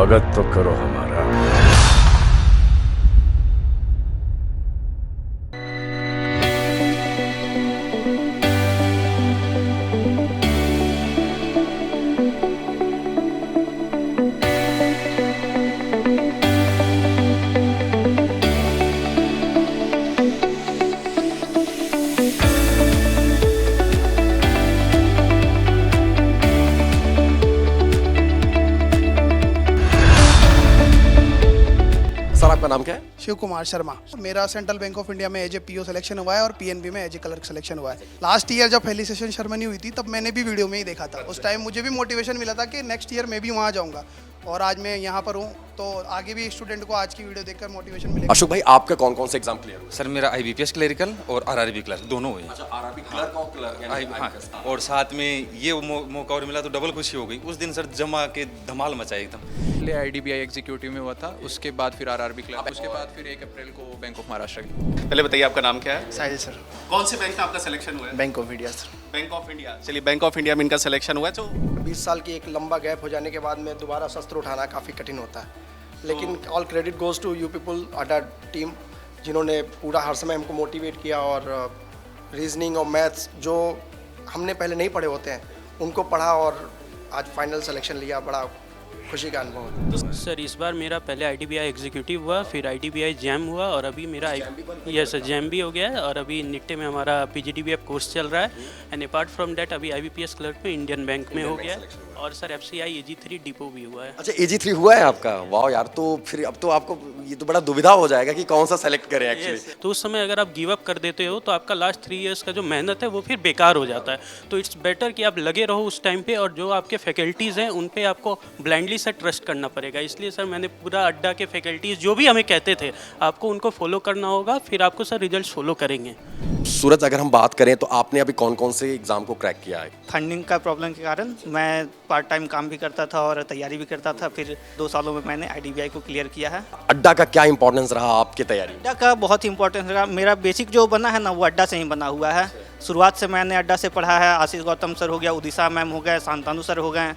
स्वागत तो करो हमारा। सर आपका नाम क्या है? शिव कुमार शर्मा। मेरा सेंट्रल बैंक ऑफ इंडिया में एज ए पीओ सिलेक्शन हुआ है और पीएनबी में एज ए क्लर्क सिलेक्शन हुआ है। लास्ट ईयर जब फेलिसिटेशन सेरेमनी हुई थी तब मैंने भी वीडियो में ही देखा था। उस टाइम मुझे भी मोटिवेशन मिला था कि नेक्स्ट ईयर मैं भी वहाँ जाऊँगा और आज मैं यहाँ पर हूँ, तो आगे भी स्टूडेंट को आज की वीडियो देखकर मोटिवेशन मिलेगा। अशोक भाई आपका कौन कौन से एग्जाम क्लियर हुए? सर मेरा IBPS क्लरिकल और RRB क्लर्क दोनों हुए। अच्छा आरआरबी क्लर्क और क्लर्क हाँ, और साथ में ये मौका और मिला तो डबल खुशी हो गई। उस दिन सर जमा के धमाल मचाए एकदम। पहले IDBI एग्जीक्यूटिव में हुआ था, उसके बाद फिर RRB क्लर्क, उसके बाद फिर 1 अप्रैल को बैंक ऑफ महाराष्ट्र की। पहले बताइए आपका नाम क्या है? साहिल सर। कौन से बैंक में आपका सिलेक्शन हुआ है? Bank of India sir. Bank of India. चलिए बैंक ऑफ इंडिया में इनका सिलेक्शन हुआ है। तो 20 साल की एक लंबा गैप हो जाने के बाद में दोबारा शस्त्र उठाना काफ़ी कठिन होता है, लेकिन all credit goes to you people Adda team, जिन्होंने पूरा हर समय हमको मोटिवेट किया और रीजनिंग और मैथ्स जो हमने पहले नहीं पढ़े होते हैं उनको पढ़ा और आज फाइनल सिलेक्शन लिया। बड़ा खुशी का अनुभव है। सर इस बार मेरा पहले IDBI एग्जीक्यूटिव हुआ, फिर IDBI जैम हुआ और अभी मेरा यस सर जैम भी हो गया है और अभी निट्टे में हमारा PGDBF कोर्स चल रहा है। एंड अपार्ट फ्रॉम डैट अभी IBPS क्लर्क में इंडियन बैंक में हो गया है और सर FCI AG3 डिपो भी हुआ है। अच्छा AG3 हुआ है आपका? वाह यार, तो फिर अब तो आपको ये तो बड़ा दुविधा हो जाएगा कि कौन सा सेलेक्ट करें एक्चुअली। तो उस समय अगर आप गिव अप कर देते हो तो आपका लास्ट 3 इयर्स का जो मेहनत है वो फिर बेकार हो जाता है। तो इट्स बेटर कि आप लगे रहो उस टाइम पे और जो आपके फैकल्टीज़ हैं उन पे आपको ब्लाइंडली से ट्रस्ट करना पड़ेगा। इसलिए सर मैंने पूरा अड्डा के फैकल्टीज़ जो भी हमें कहते थे आपको उनको फॉलो करना होगा, फिर आपको सर रिजल्ट फॉलो करेंगे। सूरज अगर हम बात करें तो आपने अभी कौन कौन से एग्जाम को क्रैक किया है? फंडिंग का प्रॉब्लम के कारण मैं पार्ट टाइम काम भी करता था और तैयारी भी करता था। फिर 2 सालों में मैंने IDBI को क्लियर किया है। अड्डा का क्या इंपॉर्टेंस रहा आपकी तैयारी? अड्डा का बहुत ही इंपॉर्टेंस रहा। मेरा बेसिक जो बना है ना वो अड्डा से ही बना हुआ है। शुरुआत से मैंने अड्डा से पढ़ा है। आशीष गौतम सर हो गया, उदिशा मैम हो गए, शांतानु सर हो गए,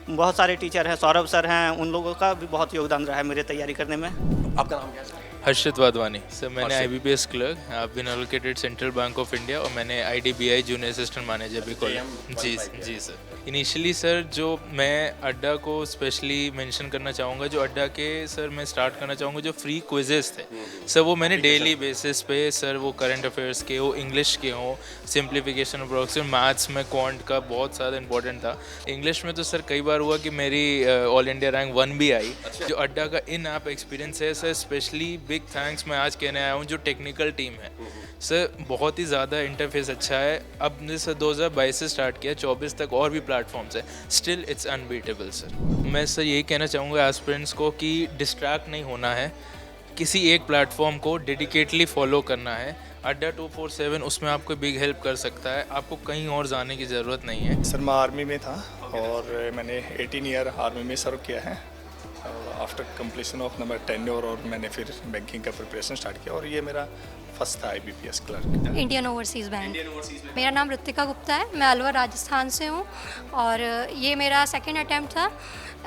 बहुत सारे टीचर हैं, सौरभ सर हैं, उन लोगों का भी बहुत योगदान रहा है मेरे तैयारी करने में। आपका नाम क्या है? हर्षित वाधवानी। सर मैंने IBPS clerk, I have been allocated Central bank of India और मैंने IDBI जूनियर असिस्टेंट मैनेजर भी खोला। जी सर। इनिशियली सर जो मैं अड्डा को स्पेशली मेंशन करना चाहूँगा, जो अड्डा के सर मैं स्टार्ट करना चाहूँगा जो फ्री क्विजेस थे सर, वो मैंने डेली बेसिस पे सर वो करंट अफेयर्स के हो, इंग्लिश के हो, सिंप्लीफिकेशन अप्रोक्सीमेट, मैथ्स में क्वांट का बहुत ज़्यादा इंपॉर्टेंट था। इंग्लिश में तो सर कई बार हुआ कि मेरी ऑल इंडिया रैंक 1 भी आई। जो अड्डा का इन ऐप एक्सपीरियंस है सर, स्पेशली बिग थैंक्स मैं आज कहने आया हूँ जो टेक्निकल टीम है सर, बहुत ही ज़्यादा इंटरफेस अच्छा है। अब ने सर 2022 से स्टार्ट किया, 24 तक और भी प्लेटफॉर्म्स है, स्टिल इट्स अनबीटेबल सर। मैं सर यही कहना चाहूँगा एस्पिरेंट्स को कि डिस्ट्रैक्ट नहीं होना है, किसी एक प्लेटफॉर्म को डेडिकेटली फॉलो करना है। अड्डा 247 उसमें आपको बिग हेल्प कर सकता है, आपको कहीं और जाने की ज़रूरत नहीं है। सर मैं आर्मी में था और मैंने 18 ईयर आर्मी में सर्व किया है। आफ्टर कंप्लीशन ऑफ नंबर 10 और मैंने फिर बैंकिंग का प्रिपरेशन स्टार्ट किया और ये मेरा फर्स्ट था IBPS clerk. Indian overseas bank. मेरा नाम ऋतिका गुप्ता है, मैं अलवर राजस्थान से हूँ और ये मेरा सेकंड अटैम्प्ट था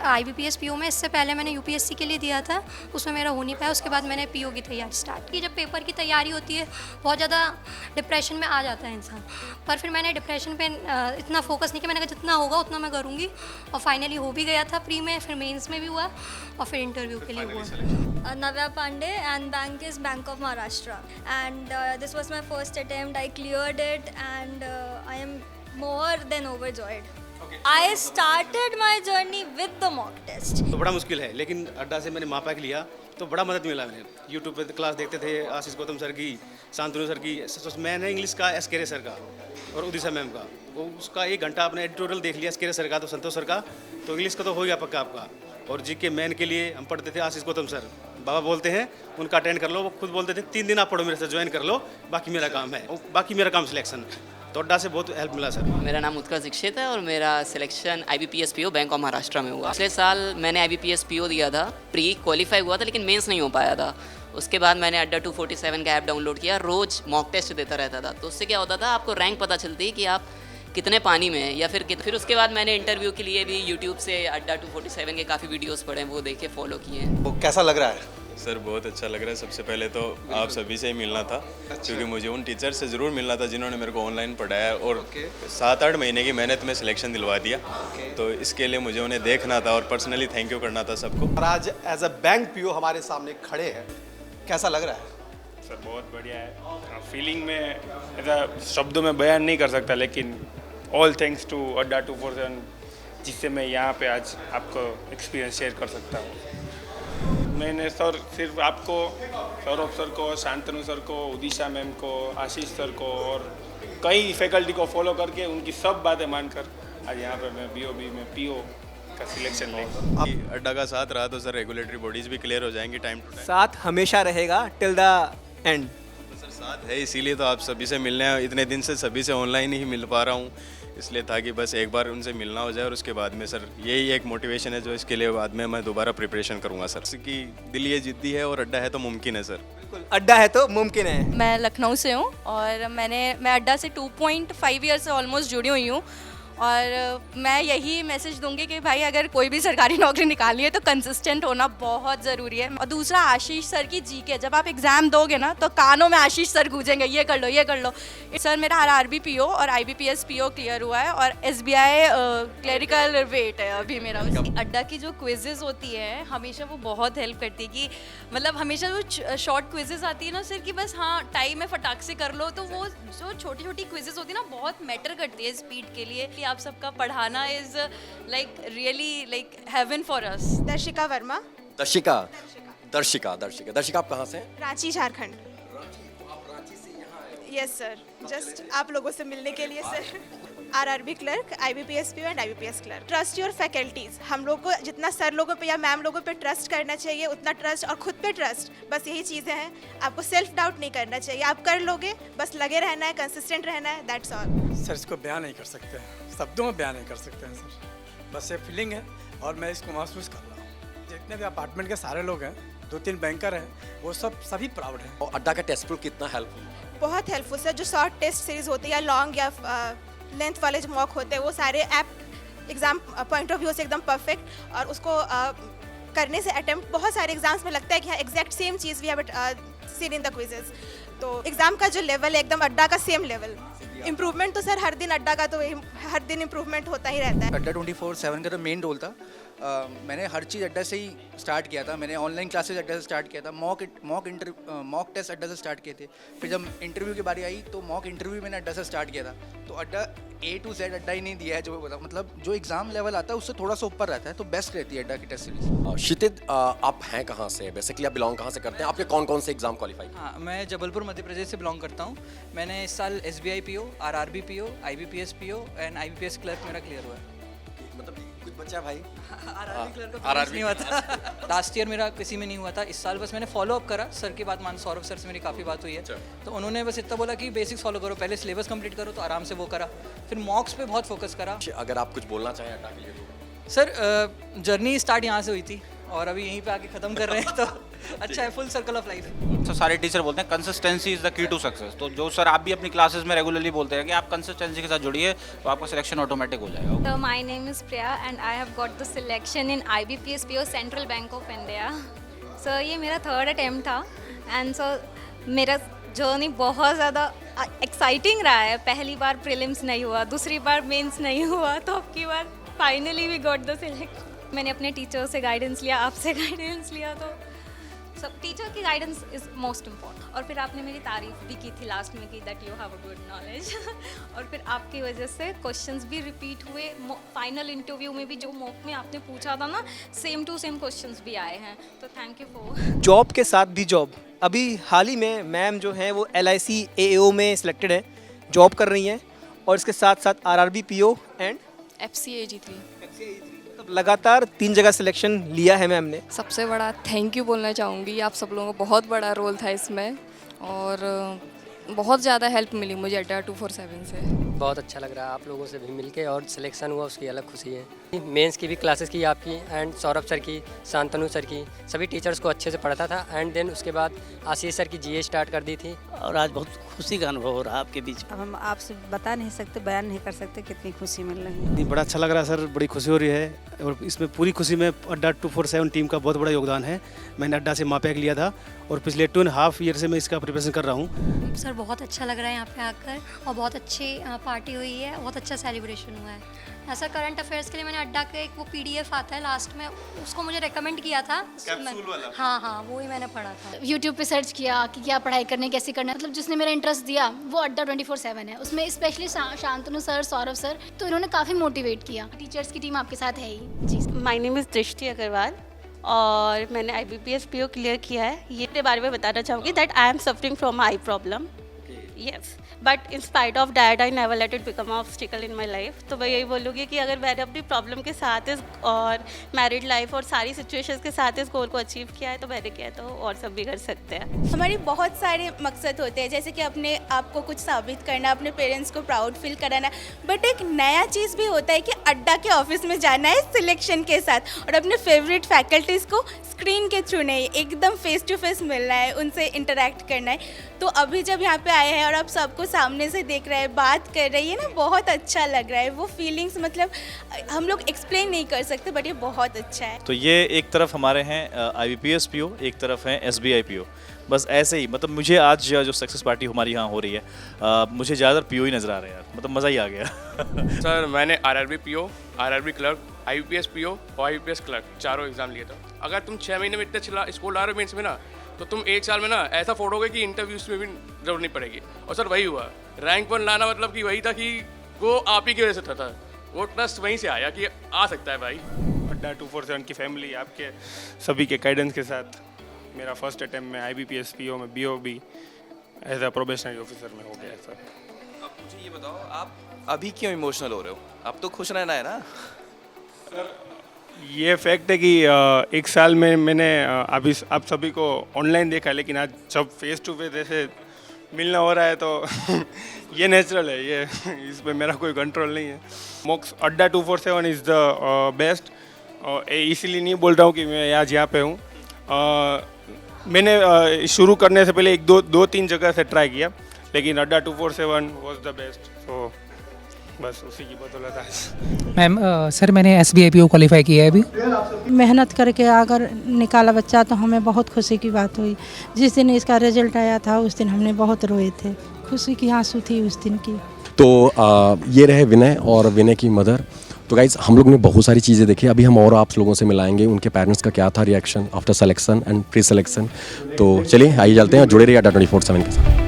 IBPS PO में। इससे पहले मैंने UPSC के लिए दिया था, उसमें मेरा हो नहीं पाया। उसके बाद मैंने PO की तैयारी स्टार्ट की। जब पेपर की तैयारी होती है बहुत ज़्यादा डिप्रेशन में आ जाता है इंसान, पर फिर मैंने डिप्रेशन पे इतना फोकस नहीं किया। मैंने कहा जितना होगा उतना मैं करूँगी और फाइनली हो भी गया था प्री में, फिर मेंस में भी हुआ और फिर इंटरव्यू के लिए हुआ। Navya Pandey and bank is Bank of Maharashtra and this was my first attempt. I cleared it and I am more than overjoyed. I started my journey with the mock test. तो बड़ा मुश्किल है, लेकिन अड्डा से मैंने मापैक लिया तो बड़ा मदद मिला। मैंने यूट्यूब पे क्लास देखते थे, आशीष गौतम सर की, शांतनु सर की। मैंने इंग्लिश का एसकेरे सर का और उदिशा मैम का, वो उसका 1 घंटा आपने एडिटोरियल देख लिया। एसकेरे सर का तो संतोष सर का, तो इंग्लिश का तो हो गया पक्का आपका। और जीके मैन के लिए हम पढ़ते थे आशीष गौतम सर, बाबा बोलते हैं उनका अटेंड कर लो। वो खुद बोलते थे 3 दिन आप पढ़ो मेरे से, ज्वाइन कर लो, बाकी मेरा काम है, बाकी मेरा काम सिलेक्शन। तो अड्डा से बहुत हेल्प मिला सर। मेरा नाम उत्कर्ष दीक्षित है और मेरा selection IBPS PO bank of Maharashtra में हुआ। पिछले साल मैंने IBPS PO दिया था, प्री क्वालिफाई हुआ था लेकिन मेंस नहीं हो पाया था। उसके बाद मैंने अड्डा 247 का ऐप डाउनलोड किया, रोज़ मॉक टेस्ट देता रहता था। तो उससे क्या होता था, आपको रैंक पता चलती कि आप कितने पानी में है या फिर उसके बाद मैंने इंटरव्यू के लिए भी यूट्यूब से अड्डा 247 के काफ़ी वीडियोस पढ़े हैं, वो देखे फॉलो किए हैं। वो कैसा लग रहा है? सर बहुत अच्छा लग रहा है। सबसे पहले तो आप सभी से ही मिलना था, क्योंकि मुझे उन टीचर से ज़रूर मिलना था जिन्होंने मेरे को ऑनलाइन पढ़ाया और 7-8 महीने की मेहनत में सिलेक्शन दिलवा दिया। तो इसके लिए मुझे उन्हें देखना था और पर्सनली थैंक यू करना था सबको। और आज एज अ बैंक पीओ हमारे सामने खड़े हैं, कैसा लग रहा है? सर बहुत बढ़िया है। फीलिंग में ऐसा शब्दों में बयान नहीं कर सकता, लेकिन ऑल थैंक्स टू अड्डा 247 जिससे मैं यहाँ पे आज आपको एक्सपीरियंस शेयर कर सकता हूँ। मैंने सर सिर्फ आपको, सौरभ सर को, शांतनु सर को, उदिशा मैम को, आशीष सर को और कई फैकल्टी को फॉलो करके उनकी सब बातें मानकर आज यहाँ पे मैं BOB में PO का सिलेक्शन लेंगे। अड्डा का साथ रहा तो सर रेगुलेटरी बॉडीज़ भी क्लियर हो जाएंगी टाइम टू टाइम। साथ हमेशा रहेगा टिल द एंड। सर साथ है, इसीलिए तो आप सभी से मिलने इतने दिन से सभी से ऑनलाइन ही मिल पा रहा हूँ, इसलिए था कि बस एक बार उनसे मिलना हो जाए और उसके बाद में सर यही एक मोटिवेशन है जो इसके लिए बाद में मैं दोबारा प्रिपरेशन करूँगा सर। कि दिल ये जिद्दी है और अड्डा है तो मुमकिन है सर। बिल्कुल, अड्डा है तो मुमकिन है। मैं लखनऊ से हूँ और मैं अड्डा से 2.5 ईयर से ऑलमोस्ट जुड़ी हुई हूँ और मैं यही मैसेज दूंगी कि भाई अगर कोई भी सरकारी नौकरी निकालनी है तो कंसिस्टेंट होना बहुत ज़रूरी है। और दूसरा, आशीष सर की जीके, जब आप एग्ज़ाम दोगे ना तो कानों में आशीष सर गूंजेंगे, ये कर लो ये कर लो। सर मेरा RRB PO और IBPS PO क्लियर हुआ है और SBI क्लरिकल वेट है अभी मेरा। अड्डा की जो क्विजेज़ होती है हमेशा वो बहुत हेल्प करती है कि मतलब हमेशा जो शॉर्ट क्विजेज़ आती है ना सर कि बस हाँ टाइम में फटाक से कर लो, तो वो जो छोटी छोटी क्विजेज़ होती है ना बहुत मैटर करती है स्पीड के लिए। आप सबका पढ़ाना is like really like heaven for us. Darshika Verma. Darshika आप कहाँ से हैं? Ranchi, Jharkhand. Yes sir, just आप लोगों से मिलने के लिए sir. RRB clerk, IBPS PO and IBPS clerk. Trust your faculties. हम लोग को जितना सर लोगों पे या मैम लोगों पे ट्रस्ट करना चाहिए उतना ट्रस्ट, और खुद पे ट्रस्ट, बस यही चीज़ें हैं। आपको सेल्फ डाउट नहीं करना चाहिए, आप कर लोगे, बस लगे रहना है, कंसिस्टेंट रहना है, दैट्स ऑल। सर इसको बयान नहीं कर सकते, शब्दों में बयान नहीं कर सकते हैं सर, बस ये फीलिंग है और मैं इसको महसूस कर रहा हूँ। जितने भी अपार्टमेंट के सारे लोग हैं, 2-3 बैंकर हैं, वो सभी प्राउड हैं। और अड्डा का टेस्ट प्रूफ कितना हेल्पफुल? बहुत हेल्पफुल सर। जो शॉर्ट टेस्ट सीरीज होती है या लॉन्ग या लेंथ वाले जो मॉक होते हैं वो सारे app exam point of view से एकदम परफेक्ट, और उसको करने से अटेम्प्ट बहुत सारे एग्जाम्स में लगता है कि हाँ एग्जैक्ट सेम चीज़ we have seen in the quizzes. तो एग्ज़ाम का जो लेवल है एकदम अड्डा का सेम लेवल। इम्प्रूवमेंट तो सर हर दिन अड्डा का तो हर दिन इम्प्रूवमेंट होता ही रहता है। अड्डा 24/7 का तो मेन रोल था। मैंने हर चीज़ अड्डा से ही स्टार्ट किया था। मैंने ऑनलाइन क्लासेस अड्डा से स्टार्ट किया था, मॉक टेस्ट अड्डा से स्टार्ट किए थे। फिर जब इंटरव्यू की बारी आई तो मॉक इंटरव्यू मैंने अड्डा से स्टार्ट किया था। तो अड्डा A to Z अड्डा ही नहीं दिया है, जो मतलब जो एग्जाम लेवल आता है उससे थोड़ा सा ऊपर रहता है, तो बेस्ट रहती है अड्डा की टेस्ट सीरीज। क्षितिज, आप हैं कहाँ से? बेसिकली आप बिलोंग कहाँ से करते हैं? आपके कौन कौन से एग्जाम क्वालिफाई? हाँ, मैं जबलपुर मध्य प्रदेश से बिलोंग करता हूँ। मैंने इस साल SBI PO, RRB PO, IBPS PO and IBPS clerk मेरा क्लियर हुआ है। मतलब कुछ बच्चा भाई RRB क्लर्क का नहीं हुआ था। लास्ट ईयर मेरा किसी में नहीं हुआ था। इस साल बस मैंने फॉलो अप करा, सर की बात मान, सौरभ सर से मेरी काफ़ी बात हुई है, तो उन्होंने बस इतना बोला कि बेसिक्स फॉलो करो, पहले सिलेबस कंप्लीट करो, तो आराम से वो करा। फिर मॉक्स पे बहुत फोकस करा। अगर आप कुछ बोलना चाहें अड्डा के लिए तो? सर जर्नी स्टार्ट यहाँ से हुई थी और अभी यहीं पे आके ख़त्म कर रहे हैं, तो अच्छा है, फुल सर्कल ऑफ लाइफ। तो सारे टीचर बोलते हैं consistency is the key to success. तो जो सर आप भी अपनी क्लासेस में रेगुलरली बोलते हैं कि आप कंसिस्टेंसी के साथ जुड़िए तो आपका सिलेक्शन ऑटोमेटिक हो जाएगा। तो my name is Priya and I have got the selection in IBPS PO central bank of India. So ये मेरा 3rd अटेम्प्ट था एंड सो मेरा जर्नी बहुत ज़्यादा एक्साइटिंग रहा है। पहली बार प्रीलिम्स नहीं हुआ, दूसरी बार मेंस नहीं हुआ, तो अब की बार finally we got the selection. मैंने अपने टीचर से गाइडेंस लिया, आपसे गाइडेंस लिया, तो सब टीचर की गाइडेंस इज़ मोस्ट इम्पॉर्टेंट। और फिर आपने मेरी तारीफ भी की थी लास्ट में कि that you have a good knowledge. और फिर आपकी वजह से क्वेश्चंस भी रिपीट हुए। फाइनल इंटरव्यू में भी जो मॉक में आपने पूछा था ना, सेम टू सेम क्वेश्चंस भी आए हैं, तो थैंक यू फॉर। जॉब के साथ भी जॉब। अभी हाल ही में मैम जो हैं वो LIC AAO में सिलेक्टेड है, जॉब कर रही हैं, और इसके साथ साथ RRB PO एंड FCAG3 लगातार 3 जगह सिलेक्शन लिया है मैम ने। सबसे बड़ा थैंक यू बोलना चाहूँगी, आप सब लोगों को बहुत बड़ा रोल था इसमें और बहुत ज़्यादा हेल्प मिली मुझे अड्डा 247 से। बहुत अच्छा लग रहा है आप लोगों से भी मिलके, और सिलेक्शन हुआ उसकी अलग खुशी है। मेंस की भी क्लासेस की आपकी, एंड सौरभ सर की, शांतनु सर की, सभी टीचर्स को अच्छे से पढ़ाता था। एंड देन उसके बाद आशीष सर की जीए स्टार्ट कर दी थी। और आज बहुत खुशी का अनुभव हो रहा है आपके बीच। अब हम आपसे बता नहीं सकते, बयान नहीं कर सकते कितनी खुशी मिल रही है। बड़ा अच्छा लग रहा है सर, बड़ी खुशी हो रही है। और इसमें पूरी खुशी में अड्डा 247 टीम का बहुत बड़ा योगदान है। मैंने अड्डा से मापैक लिया था और पिछले 2.5 ईयर से मैं इसका प्रिपरेशन कर रहा हूँ। सर बहुत अच्छा लग रहा है यहाँ पे आकर, और बहुत अच्छी पार्टी हुई है, बहुत अच्छा सेलिब्रेशन हुआ है। ऐसा करंट अफेयर्स के लिए मैंने अड्डा का एक वो PDF आता है लास्ट में, उसको मुझे रेकमेंड किया था। हाँ, वो ही मैंने पढ़ा था। यूट्यूब पे सर्च किया कि क्या पढ़ाई करनी, कैसे करना, मतलब जिसने मेरा इंटरेस्ट दिया वो अड्डा 24/7 है। उसमें specially Shantanu sir, Saurabh sir, तो इन्होंने काफ़ी मोटिवेट किया। टीचर्स की टीम आपके साथ है ही। जी, माय नेम इज़ दृष्टि अग्रवाल और मैंने IBPS PO क्लियर किया है। ये के बारे में बताना चाहूँगी that I am suffering from I problem. Yes, but in spite of that I never let it become obstacle in my life. तो मैं यही बोलूँगी कि अगर मैंने अपनी प्रॉब्लम के साथ इस और मैरिड लाइफ और सारी सिचुएशंस के साथ इस गोल को अचीव किया है तो मैंने किया, तो और सब भी कर सकते हैं। हमारी बहुत सारे मकसद होते हैं, जैसे कि अपने आप को कुछ साबित करना, अपने पेरेंट्स को प्राउड फील कराना। बट एक नया चीज़ भी होता है कि अड्डा के ऑफिस में जाना है सिलेक्शन के साथ, और अपने फेवरेट फैकल्टीज़ को स्क्रीन के थ्रू नहीं, एकदम फेस टू फेस मिलना है, उनसे इंटरेक्ट करना है। तो अभी जब यहाँ पे आए हैं और आप सबको सामने से देख रहे हैं, बात कर रही है ना, बहुत अच्छा लग रहा है। वो फीलिंग्स मतलब हम लोग एक्सप्लेन नहीं कर सकते, बट ये बहुत अच्छा है। तो ये एक तरफ हमारे हैं IBPS PO, एक तरफ हैं SBI PO। बस ऐसे ही, मतलब मुझे आज जो सक्सेस पार्टी हमारी यहाँ हो रही है, मुझे ज़्यादातर PO ही नज़र आ रहे हैं यार, मतलब मज़ा ही आ गया। सर मैंने RRB PO, RRB clerk, IBPS PO और IBPS क्लर्क चारों एग्जाम लिए था। अगर तुम 6 महीने में इतने चला स्कोर ला रहे हो मेंस में ना, तो तुम 1 साल में ना ऐसा फोड़ोगे कि इंटरव्यूज में भी जरूरत नहीं पड़ेगी। और सर वही हुआ, रैंक 1 लाना मतलब कि वही था कि वो आप ही की वजह से था। वो ट्रस्ट वहीं से आया कि आ सकता है भाई। अड्डा 247 की फैमिली आपके सभी के गाइडेंस के साथ मेरा फर्स्ट अटेम्प्ट में IBPS PO में BOB as a probationary officer में हो गया है सर। अब मुझे ये बताओ, आप अभी क्यों इमोशनल हो रहे हो? अब तो खुश रहना है ना। सर ये फैक्ट है कि 1 साल में मैंने अभी आप सभी को ऑनलाइन देखा, लेकिन आज जब फेस टू फेस ऐसे मिलना हो रहा है तो ये नेचुरल है, ये इस पर मेरा कोई कंट्रोल नहीं है। मॉक्स अड्डा 247 इज़ द बेस्ट। इसीलिए नहीं बोल रहा हूँ कि मैं आज यहाँ पे हूँ। मैंने शुरू करने से पहले 2-3 जगह से ट्राई किया, लेकिन अड्डा 247 वाज द बेस्ट। तो बस उसी की बदौलत आज। मैम सर मैंने SBI PO क्वालिफाई किया है अभी। मेहनत करके अगर निकाला बच्चा तो हमें बहुत खुशी की बात हुई। जिस दिन इसका रिजल्ट आया था उस दिन हमने बहुत रोए थे, खुशी की आंसू थी उस दिन की। तो ये रहे विनय और विनय की मदर। तो गाइज हम लोग ने बहुत सारी चीज़ें देखी। अभी हम और आप लोगों से मिलाएंगे उनके पेरेंट्स का क्या था reaction after selection and pre selection. तो चलिए आइए चलते हैं, जुड़े रहिए अड्डा 24/7 के साथ।